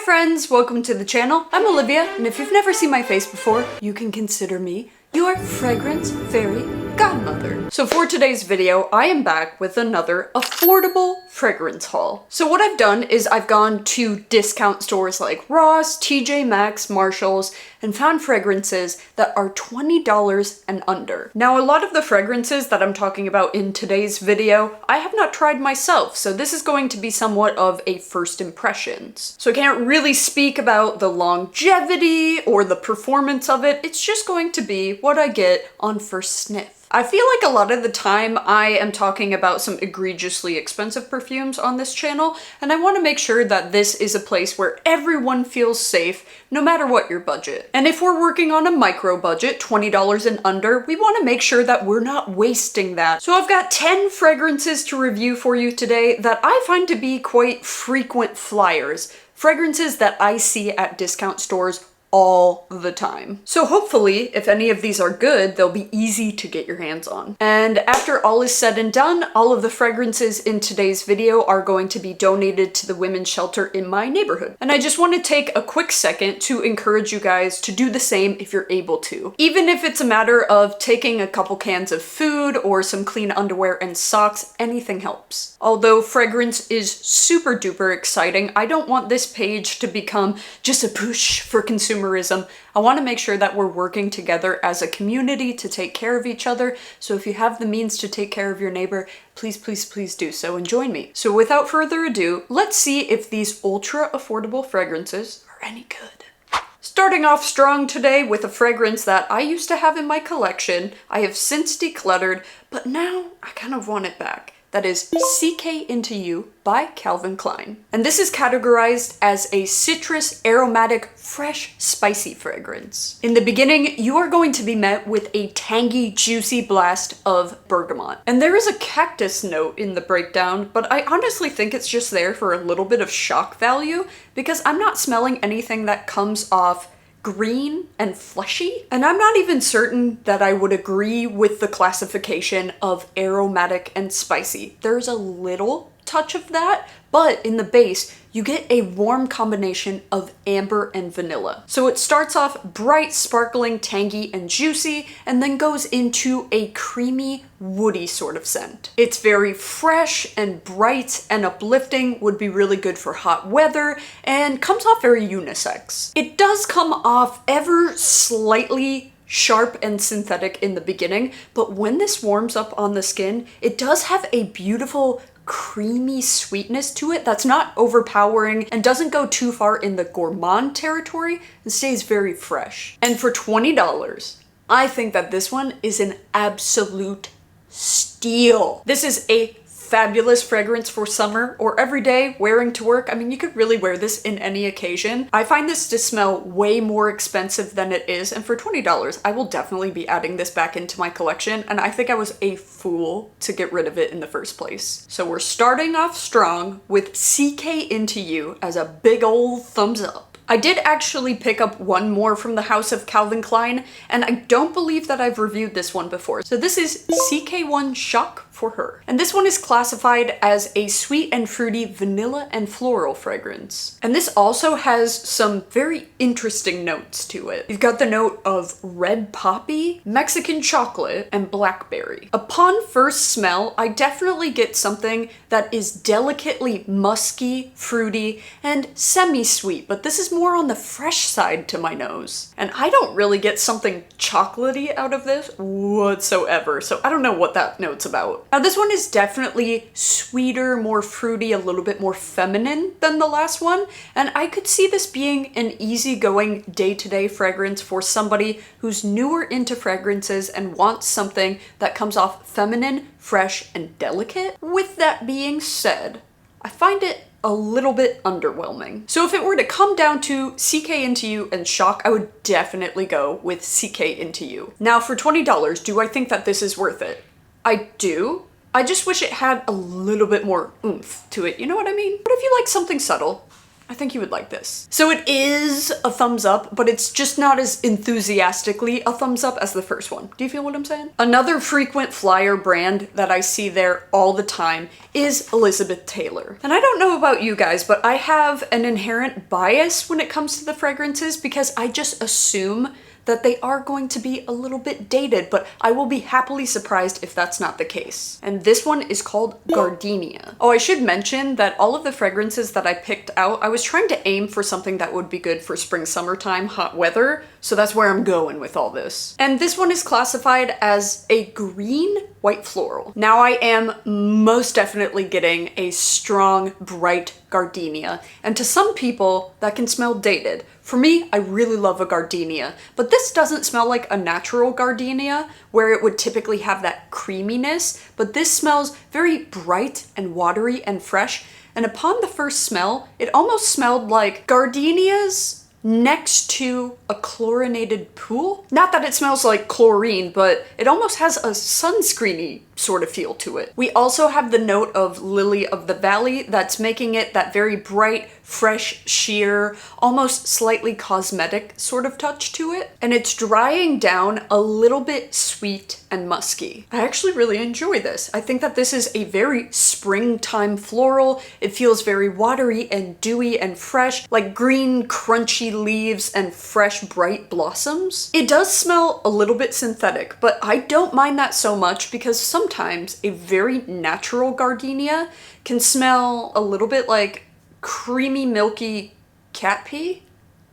friends, welcome to the channel. I'm Olivia, and if you've never seen my face before, you can consider me your fragrance fairy godmother. So for today's video, I am back with another affordable fragrance haul. So what I've done is I've gone to discount stores like Ross, TJ Maxx, Marshalls, and found fragrances that are $20 and under. Now, a lot of the fragrances that I'm talking about in today's video, I have not tried myself, so this is going to be somewhat of a first impressions. So I can't really speak about the longevity or the performance of it. It's just going to be what I get on first sniff. I feel like a lot of the time I am talking about some egregiously expensive perfumes on this channel, and I want to make sure that this is a place where everyone feels safe, no matter what your budget. And if we're working on a micro budget, $20 and under, we want to make sure that we're not wasting that. So I've got 10 fragrances to review for you today that I find to be quite frequent flyers. Fragrances that I see at discount stores all the time. So hopefully, if any of these are good, they'll be easy to get your hands on. And after all is said and done, all of the fragrances in today's video are going to be donated to the women's shelter in my neighborhood. And I just want to take a quick second to encourage you guys to do the same if you're able to. Even if it's a matter of taking a couple cans of food or some clean underwear and socks, anything helps. Although fragrance is super duper exciting, I don't want this page to become just a push for consumerism. I want to make sure that we're working together as a community to take care of each other. So if you have the means to take care of your neighbor, please, please, please do so and join me. So without further ado, let's see if these ultra affordable fragrances are any good. Starting off strong today with a fragrance that I used to have in my collection. I have since decluttered, but now I kind of want it back. That is CK Into You by Calvin Klein. And this is categorized as a citrus, aromatic, fresh, spicy fragrance. In the beginning, you are going to be met with a tangy, juicy blast of bergamot. And there is a cactus note in the breakdown, but I honestly think it's just there for a little bit of shock value because I'm not smelling anything that comes off green and fleshy. And I'm not even certain that I would agree with the classification of aromatic and spicy. There's a little touch of that, but in the base, you get a warm combination of amber and vanilla. So it starts off bright, sparkling, tangy, and juicy, and then goes into a creamy, woody sort of scent. It's very fresh and bright and uplifting, would be really good for hot weather, and comes off very unisex. It does come off ever slightly sharp and synthetic in the beginning, but when this warms up on the skin, it does have a beautiful creamy sweetness to it that's not overpowering and doesn't go too far in the gourmand territory and stays very fresh. And for $20, I think that this one is an absolute steal. This is a fabulous fragrance for summer or every day wearing to work. I mean, you could really wear this in any occasion. I find this to smell way more expensive than it is, and for $20, I will definitely be adding this back into my collection, and I think I was a fool to get rid of it in the first place. So we're starting off strong with CK Into You as a big old thumbs up. I did actually pick up one more from the house of Calvin Klein, and I don't believe that I've reviewed this one before. So this is CK1 Shock for Her. And this one is classified as a sweet and fruity vanilla and floral fragrance. And this also has some very interesting notes to it. You've got the note of red poppy, Mexican chocolate, and blackberry. Upon first smell, I definitely get something that is delicately musky, fruity, and semi-sweet, but this is more on the fresh side to my nose. And I don't really get something chocolatey out of this whatsoever, so I don't know what that note's about. Now this one is definitely sweeter, more fruity, a little bit more feminine than the last one, and I could see this being an easygoing day-to-day fragrance for somebody who's newer into fragrances and wants something that comes off feminine, fresh, and delicate. With that being said, I find it a little bit underwhelming. So if it were to come down to CK Into You and Shock, I would definitely go with CK Into You. Now for $20, do I think that this is worth it? I do. I just wish it had a little bit more oomph to it, you know what I mean? But if you like something subtle, I think you would like this. So it is a thumbs up, but it's just not as enthusiastically a thumbs up as the first one. Do you feel what I'm saying? Another frequent flyer brand that I see there all the time is Elizabeth Taylor. And I don't know about you guys, but I have an inherent bias when it comes to the fragrances because I just assume that they are going to be a little bit dated, but I will be happily surprised if that's not the case. And this one is called Gardenia. Oh, I should mention that all of the fragrances that I picked out, I was trying to aim for something that would be good for spring, summertime, hot weather, so that's where I'm going with all this. And this one is classified as a green white floral. Now I am most definitely getting a strong, bright gardenia, and to some people that can smell dated. For me, I really love a gardenia, but this doesn't smell like a natural gardenia where it would typically have that creaminess, but this smells very bright and watery and fresh, and upon the first smell, it almost smelled like gardenias next to a chlorinated pool. Not that it smells like chlorine, but it almost has a sunscreeny sort of feel to it. We also have the note of lily of the valley that's making it that very bright, fresh, sheer, almost slightly cosmetic sort of touch to it. And it's drying down a little bit sweet and musky. I actually really enjoy this. I think that this is a very springtime floral. It feels very watery and dewy and fresh, like green, crunchy leaves and fresh, bright blossoms. It does smell a little bit synthetic, but I don't mind that so much because sometimes a very natural gardenia can smell a little bit like creamy, milky cat pee.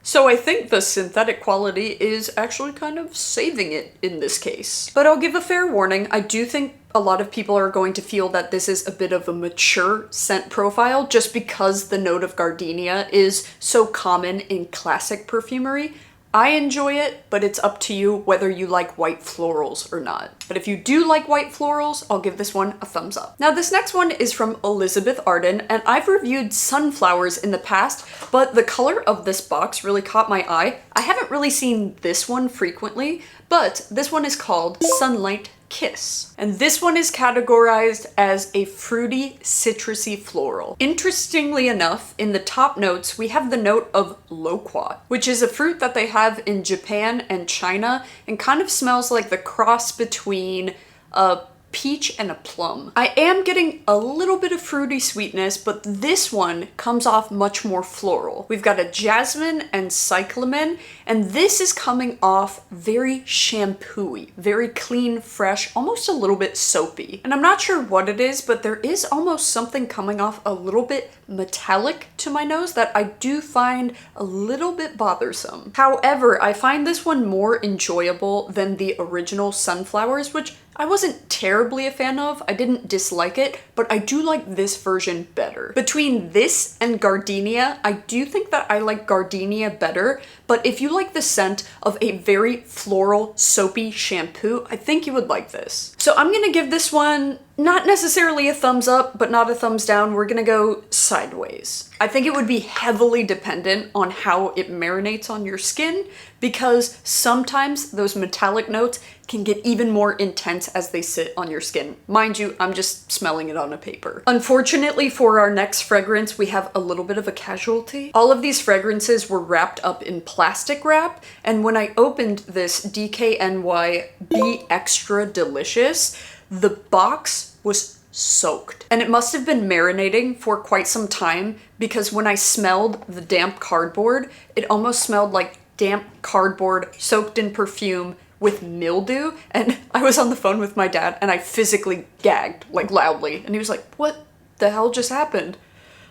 So I think the synthetic quality is actually kind of saving it in this case. But I'll give a fair warning, I do think a lot of people are going to feel that this is a bit of a mature scent profile just because the note of gardenia is so common in classic perfumery. I enjoy it, but it's up to you whether you like white florals or not. But if you do like white florals, I'll give this one a thumbs up. Now this next one is from Elizabeth Arden, and I've reviewed sunflowers in the past, but the color of this box really caught my eye. I haven't really seen this one frequently, but this one is called Sunlight Kiss. And this one is categorized as a fruity, citrusy floral. Interestingly enough, in the top notes, we have the note of loquat, which is a fruit that they have in Japan and China and kind of smells like the cross between a peach and a plum. I am getting a little bit of fruity sweetness, but this one comes off much more floral. We've got a jasmine and cyclamen, and this is coming off very shampoo-y, very clean, fresh, almost a little bit soapy. And I'm not sure what it is, but there is almost something coming off a little bit metallic to my nose that I do find a little bit bothersome. However, I find this one more enjoyable than the original sunflowers, which I wasn't terribly a fan of. I didn't dislike it, but I do like this version better. Between this and Gardenia, I do think that I like Gardenia better, but if you like the scent of a very floral, soapy shampoo, I think you would like this. So I'm gonna give this one not necessarily a thumbs up, but not a thumbs down. We're gonna go sideways. I think it would be heavily dependent on how it marinates on your skin because sometimes those metallic notes can get even more intense as they sit on your skin. Mind you, I'm just smelling it on a paper. Unfortunately for our next fragrance, we have a little bit of a casualty. All of these fragrances were wrapped up in plastic wrap, and when I opened this DKNY Be Extra Delicious, the box was soaked. And it must have been marinating for quite some time because when I smelled the damp cardboard, it almost smelled like damp cardboard soaked in perfume with mildew. And I was on the phone with my dad and I physically gagged, like loudly. And he was like, "What the hell just happened?"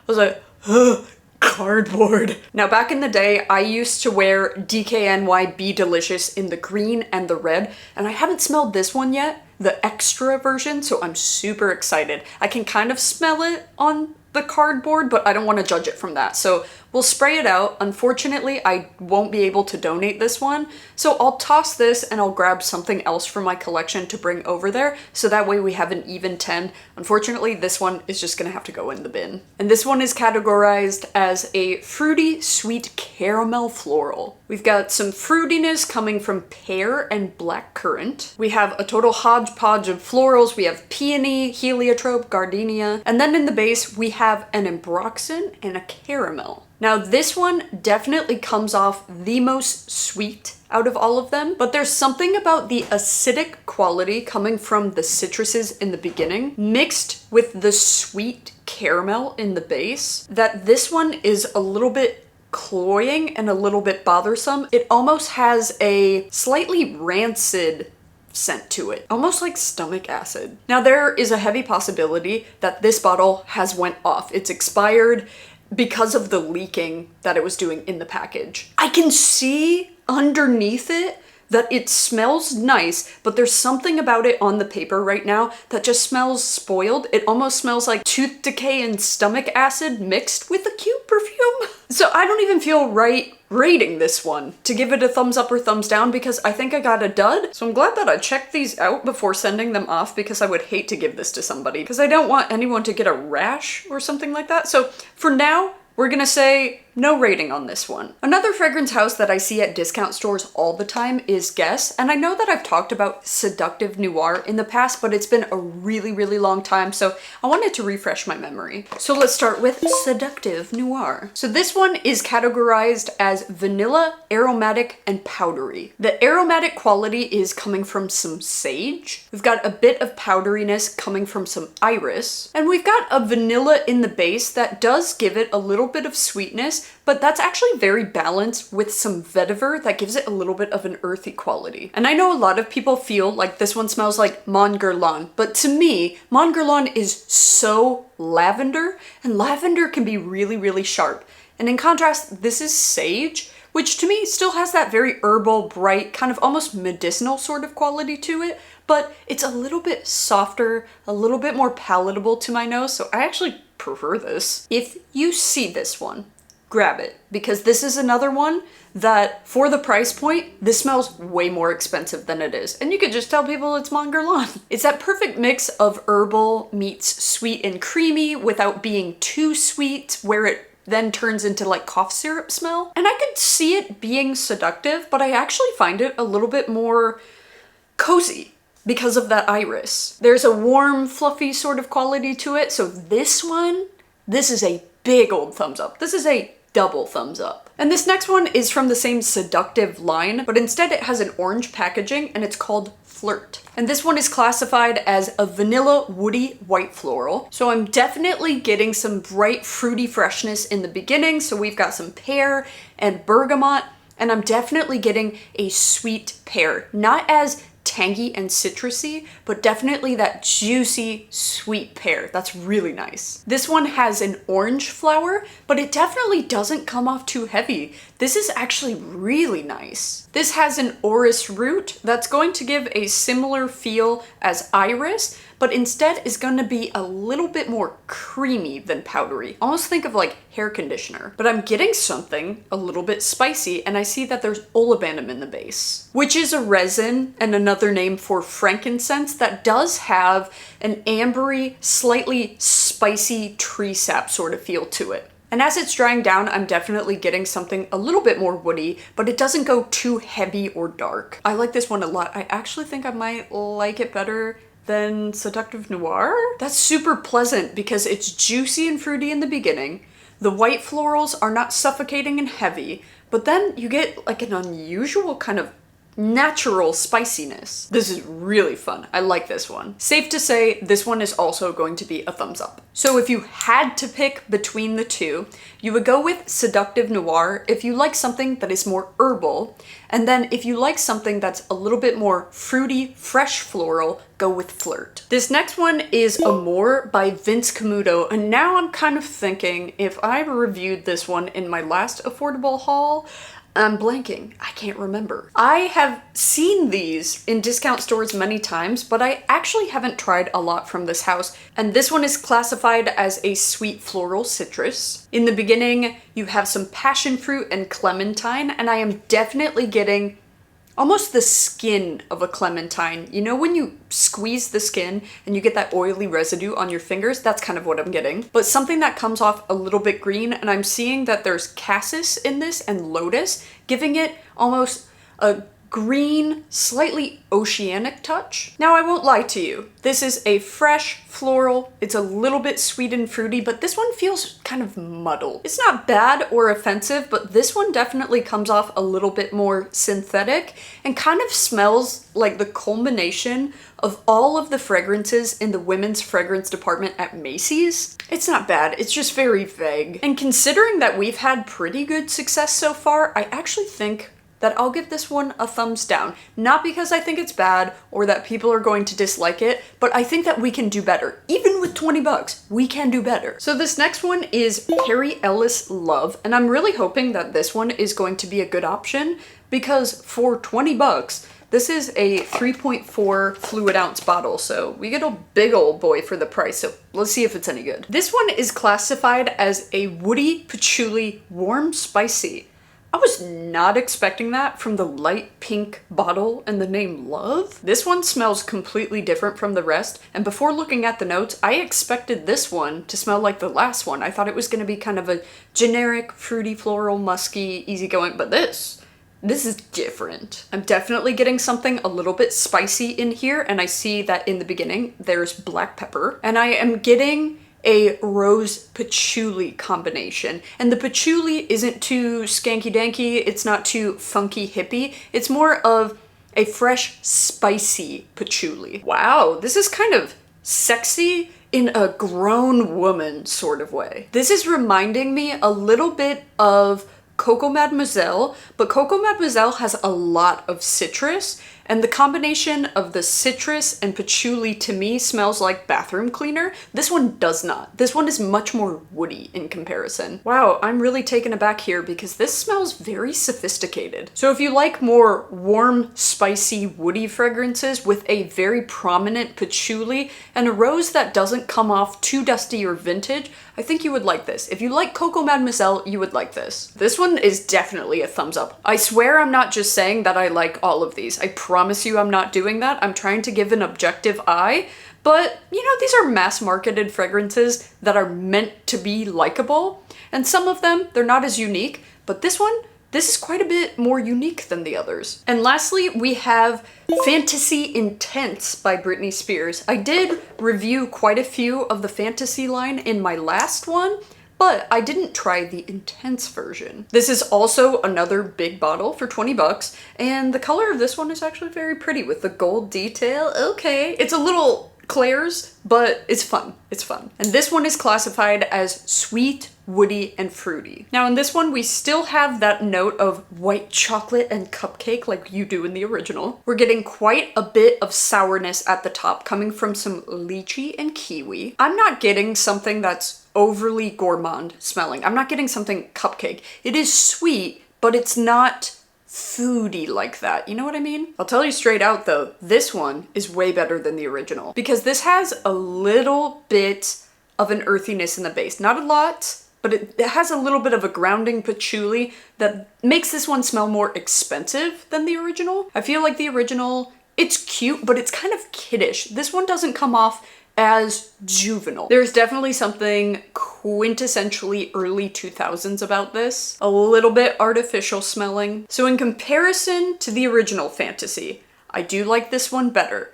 I was like, "Ugh, cardboard." Now back in the day, I used to wear DKNY Be Delicious in the green and the red, and I haven't smelled this one yet, the extra version, so I'm super excited. I can kind of smell it on the cardboard, but I don't want to judge it from that. So we'll spray it out. Unfortunately, I won't be able to donate this one, so I'll toss this and I'll grab something else from my collection to bring over there, so that way we have an even 10. Unfortunately, this one is just gonna have to go in the bin. And this one is categorized as a fruity, sweet caramel floral. We've got some fruitiness coming from pear and blackcurrant. We have a total hodgepodge of florals. We have peony, heliotrope, gardenia, and then in the base we have an ambroxan and a caramel. Now this one definitely comes off the most sweet out of all of them, but there's something about the acidic quality coming from the citruses in the beginning mixed with the sweet caramel in the base that this one is a little bit cloying and a little bit bothersome. It almost has a slightly rancid scent to it, almost like stomach acid. Now there is a heavy possibility that this bottle has went off. It's expired because of the leaking that it was doing in the package. I can see underneath it that it smells nice, but there's something about it on the paper right now that just smells spoiled. It almost smells like tooth decay and stomach acid mixed with a cute perfume. So I don't even feel right rating this one to give it a thumbs up or thumbs down because I think I got a dud. So I'm glad that I checked these out before sending them off because I would hate to give this to somebody because I don't want anyone to get a rash or something like that. So for now, we're gonna say no rating on this one. Another fragrance house that I see at discount stores all the time is Guess, and I know that I've talked about Seductive Noir in the past, but it's been a really, really long time, so I wanted to refresh my memory. So let's start with Seductive Noir. So this one is categorized as vanilla, aromatic, and powdery. The aromatic quality is coming from some sage. We've got a bit of powderiness coming from some iris, and we've got a vanilla in the base that does give it a little bit of sweetness, but that's actually very balanced with some vetiver that gives it a little bit of an earthy quality. And I know a lot of people feel like this one smells like Mon Guerlain, but to me, Mon Guerlain is so lavender, and lavender can be really, really sharp. And in contrast, this is sage, which to me still has that very herbal, bright, kind of almost medicinal sort of quality to it, but it's a little bit softer, a little bit more palatable to my nose, so I actually prefer this. If you see this one, grab it, because this is another one that for the price point, this smells way more expensive than it is. And you could just tell people it's Mon Guerlain. It's that perfect mix of herbal meets sweet and creamy without being too sweet, where it then turns into like cough syrup smell. And I could see it being seductive, but I actually find it a little bit more cozy because of that iris. There's a warm, fluffy sort of quality to it. So this one, this is a big old thumbs up. This is a double thumbs up. And this next one is from the same Seductive line, but instead it has an orange packaging and it's called Flirt. And this one is classified as a vanilla woody white floral. So I'm definitely getting some bright fruity freshness in the beginning. So we've got some pear and bergamot, and I'm definitely getting a sweet pear. Not as tangy and citrusy, but definitely that juicy, sweet pear. That's really nice. This one has an orange flower, but it definitely doesn't come off too heavy. This is actually really nice. This has an orris root that's going to give a similar feel as iris, but instead is going to be a little bit more creamy than powdery. Almost think of like hair conditioner. But I'm getting something a little bit spicy, and I see that there's olibanum in the base, which is a resin and another name for frankincense that does have an ambery, slightly spicy tree sap sort of feel to it. And as it's drying down, I'm definitely getting something a little bit more woody, but it doesn't go too heavy or dark. I like this one a lot. I actually think I might like it better than Seductive Noir. That's super pleasant because it's juicy and fruity in the beginning. The white florals are not suffocating and heavy, but then you get like an unusual kind of natural spiciness. This is really fun. I like this one. Safe to say, this one is also going to be a thumbs up. So if you had to pick between the two, you would go with Seductive Noir if you like something that is more herbal, and then if you like something that's a little bit more fruity, fresh floral, go with Flirt. This next one is Amore by Vince Camuto, and now I'm kind of thinking if I reviewed this one in my last affordable haul, I'm blanking. I can't remember. I have seen these in discount stores many times, but I actually haven't tried a lot from this house. And this one is classified as a sweet floral citrus. In the beginning, you have some passion fruit and clementine, and I am definitely getting almost the skin of a clementine. You know when you squeeze the skin and you get that oily residue on your fingers? That's kind of what I'm getting. But something that comes off a little bit green, and I'm seeing that there's cassis in this and lotus, giving it almost a green, slightly oceanic touch. Now, I won't lie to you. This is a fresh floral. It's a little bit sweet and fruity, but this one feels kind of muddled. It's not bad or offensive, but this one definitely comes off a little bit more synthetic and kind of smells like the culmination of all of the fragrances in the women's fragrance department at Macy's. It's not bad, it's just very vague. And considering that we've had pretty good success so far, I actually think that I'll give this one a thumbs down. Not because I think it's bad or that people are going to dislike it, but I think that we can do better. Even with 20 bucks, we can do better. So this next one is Ellis Love, and I'm really hoping that this one is going to be a good option because for 20 bucks, this is a 3.4 fluid ounce bottle, so we get a big old boy for the price, so let's see if it's any good. This one is classified as a woody patchouli warm spicy. I was not expecting that from the light pink bottle and the name Love. This one smells completely different from the rest, and before looking at the notes, I expected this one to smell like the last one. I thought it was going to be kind of a generic, fruity, floral, musky, easygoing, but this is different. I'm definitely getting something a little bit spicy in here, and I see that in the beginning there's black pepper, and I am getting a rose patchouli combination. And the patchouli isn't too skanky danky, it's not too funky hippie, it's more of a fresh spicy patchouli. Wow, this is kind of sexy in a grown woman sort of way. This is reminding me a little bit of Coco Mademoiselle, but Coco Mademoiselle has a lot of citrus, and the combination of the citrus and patchouli to me smells like bathroom cleaner. This one does not. This one is much more woody in comparison. Wow, I'm really taken aback here because this smells very sophisticated. So if you like more warm, spicy, woody fragrances with a very prominent patchouli and a rose that doesn't come off too dusty or vintage, I think you would like this. If you like Coco Mademoiselle, you would like this. This one is definitely a thumbs up. I swear I'm not just saying that I like all of these. I promise you I'm not doing that. I'm trying to give an objective eye, but you know, these are mass marketed fragrances that are meant to be likable, and some of them, they're not as unique, but this one, this is quite a bit more unique than the others. And lastly, we have Fantasy Intense by Britney Spears. I did review quite a few of the Fantasy line in my last one, but I didn't try the Intense version. This is also another big bottle for 20 bucks, and the color of this one is actually very pretty with the gold detail. Okay, it's a little Claire's, but it's fun. It's fun. And this one is classified as sweet, woody, and fruity. Now in this one, we still have that note of white chocolate and cupcake like you do in the original. We're getting quite a bit of sourness at the top coming from some lychee and kiwi. I'm not getting something that's overly gourmand smelling. I'm not getting something cupcake. It is sweet, but it's not foodie like that. You know what I mean? I'll tell you straight out though, this one is way better than the original because this has a little bit of an earthiness in the base. Not a lot, but it has a little bit of a grounding patchouli that makes this one smell more expensive than the original. I feel like the original, it's cute, but it's kind of kiddish. This one doesn't come off as juvenile. There's definitely something quintessentially early 2000s about this. A little bit artificial smelling. So in comparison to the original Fantasy, I do like this one better.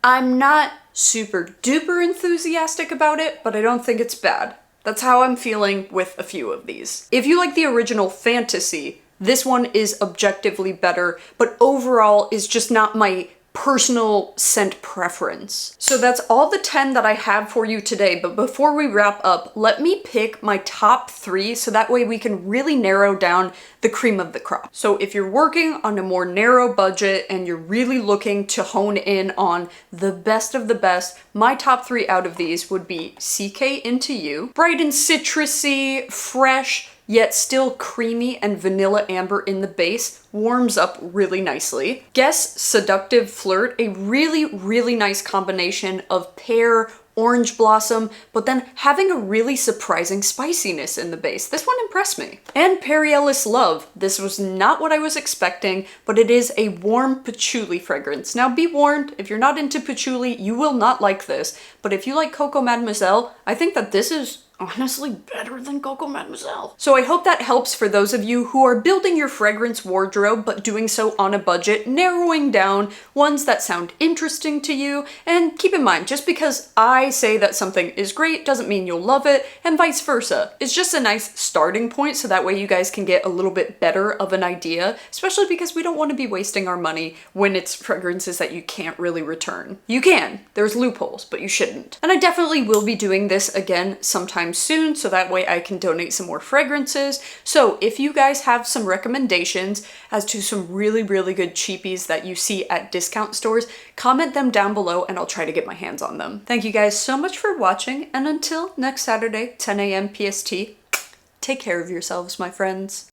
I'm not super duper enthusiastic about it, but I don't think it's bad. That's how I'm feeling with a few of these. If you like the original Fantasy, this one is objectively better, but overall is just not my personal scent preference. So that's all the 10 that I have for you today, but before we wrap up, let me pick my top 3 so that way we can really narrow down the cream of the crop. So if you're working on a more narrow budget and you're really looking to hone in on the best of the best, my top 3 out of these would be CK Into You, bright and citrusy, fresh, yet still creamy and vanilla amber in the base, warms up really nicely. Guess Seductive Flirt, a really, really nice combination of pear, orange blossom, but then having a really surprising spiciness in the base. This one impressed me. And Ellis Love. This was not what I was expecting, but it is a warm patchouli fragrance. Now be warned, if you're not into patchouli, you will not like this, but if you like Coco Mademoiselle, I think that this is honestly better than Coco Mademoiselle. So I hope that helps for those of you who are building your fragrance wardrobe, but doing so on a budget, narrowing down ones that sound interesting to you. And keep in mind, just because I say that something is great doesn't mean you'll love it, and vice versa. It's just a nice starting point, so that way you guys can get a little bit better of an idea, especially because we don't want to be wasting our money when it's fragrances that you can't really return. You can, there's loopholes, but you shouldn't. And I definitely will be doing this again sometime soon, so that way I can donate some more fragrances. So if you guys have some recommendations as to some really, really good cheapies that you see at discount stores, comment them down below and I'll try to get my hands on them. Thank you guys so much for watching, and until next Saturday, 10 a.m. PST, take care of yourselves, my friends.